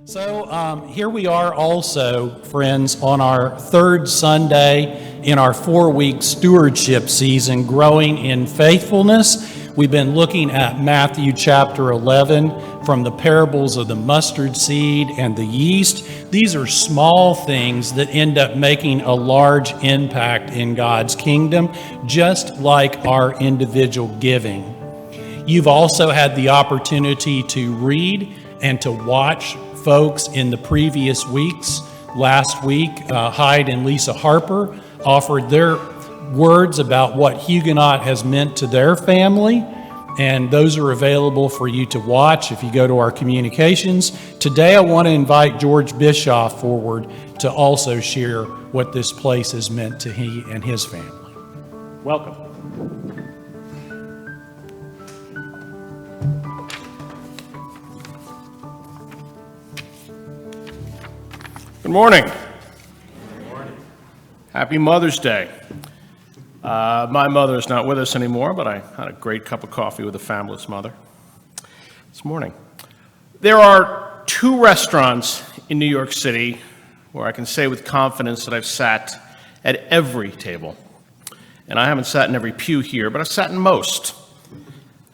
Here we are also, friends, on our third Sunday in our 4-week stewardship season, growing in faithfulness. We've been looking at Matthew chapter 11 from the parables of the mustard seed and the yeast. These are small things that end up making a large impact in God's kingdom, just like our individual giving. You've also had the opportunity to read and to watch folks in the previous weeks. Last week, Hyde and Lisa Harper offered their words about what Huguenot has meant to their family, and those are available for you to watch if you go to our communications. Today, I want to invite George Bischof forward to also share what this place has meant to he and his family. Welcome. Good morning. Good morning. Happy Mother's Day. My mother is not with us anymore, but I had a great cup of coffee with a fabulous mother this morning. There are 2 restaurants in New York City where I can say with confidence that I've sat at every table. And I haven't sat in every pew here, but I've sat in most.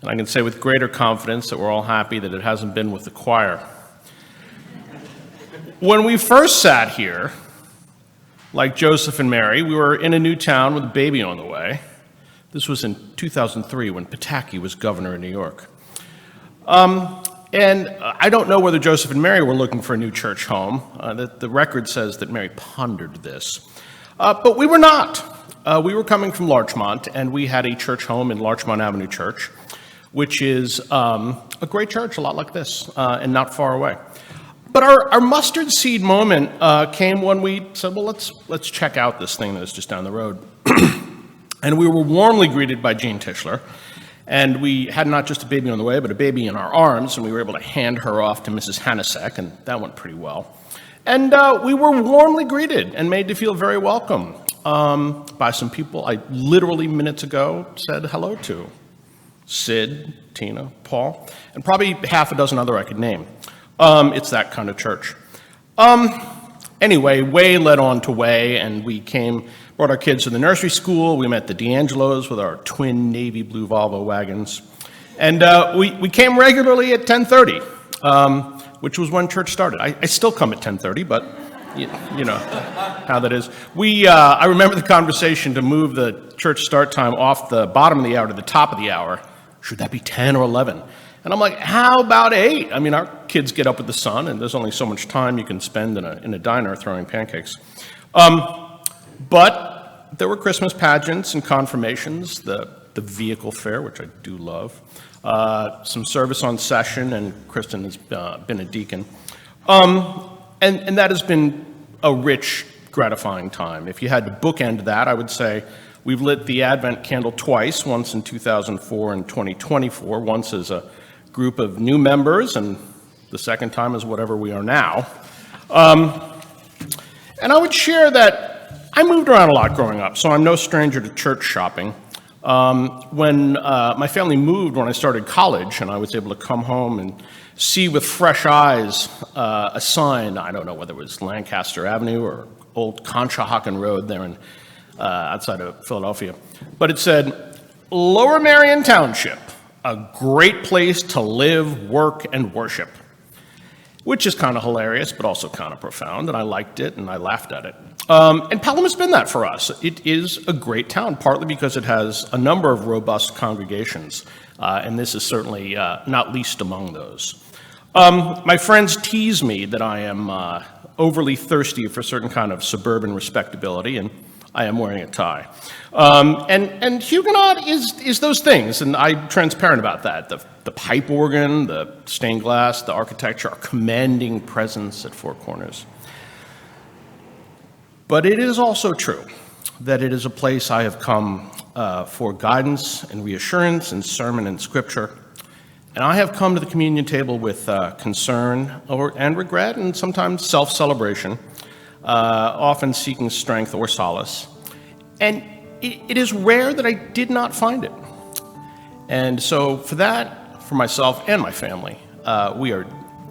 And I can say with greater confidence that we're all happy that it hasn't been with the choir. When we first sat here, like Joseph and Mary, we were in a new town with a baby on the way. This was in 2003 when Pataki was governor of New York. And I don't know whether Joseph and Mary were looking for a new church home. The record says that Mary pondered this. But we were not. We were coming from Larchmont, and we had a church home in Larchmont Avenue Church, which is a great church, a lot like this, and not far away. But our mustard seed moment came when we said, well, let's check out this thing that's just down the road. And we were warmly greeted by Jean Tischler. And we had not just a baby on the way, but a baby in our arms, and we were able to hand her off to Mrs. Hanasek, and that went pretty well. And we were warmly greeted and made to feel very welcome by some people I literally minutes ago said hello to. Sid, Tina, Paul, and probably half a dozen other I could name. It's that kind of church. Anyway, way led on to way, and we brought our kids to the nursery school. We met the D'Angelos with our twin navy blue Volvo wagons. And we came regularly at 10:30, which was when church started. I still come at 10:30, but you know how that is. I remember the conversation to move the church start time off the bottom of the hour to the top of the hour. Should that be 10 or 11? And I'm like, how about 8? I mean, our kids get up with the sun, and there's only so much time you can spend in a diner throwing pancakes. But there were Christmas pageants and confirmations, the vehicle fair, which I do love, some service on session, and Kristen has been a deacon. And that has been a rich, gratifying time. If you had to bookend that, I would say we've lit the Advent candle twice, once in 2004 and 2024, once as a group of new members, and the second time is whatever we are now. And I would share that I moved around a lot growing up, so I'm no stranger to church shopping. When my family moved when I started college, and I was able to come home and see with fresh eyes a sign, I don't know whether it was Lancaster Avenue or old Conshohocken Road there in outside of Philadelphia, but it said, Lower Merion Township, a great place to live, work, and worship, which is kind of hilarious, but also kind of profound, and I liked it, and I laughed at it. And Pelham has been that for us. It is a great town, partly because it has a number of robust congregations, and this is certainly not least among those. My friends tease me that I am overly thirsty for a certain kind of suburban respectability, and I am wearing a tie. And Huguenot is those things, and I'm transparent about that. The pipe organ, the stained glass, the architecture, our commanding presence at Four Corners. But it is also true that it is a place I have come for guidance and reassurance and sermon and scripture. And I have come to the communion table with concern and regret and sometimes self-celebration, often seeking strength or solace. And it is rare that I did not find it. And so for that, for myself and my family, we are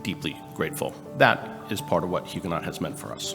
deeply grateful. That is part of what Huguenot has meant for us.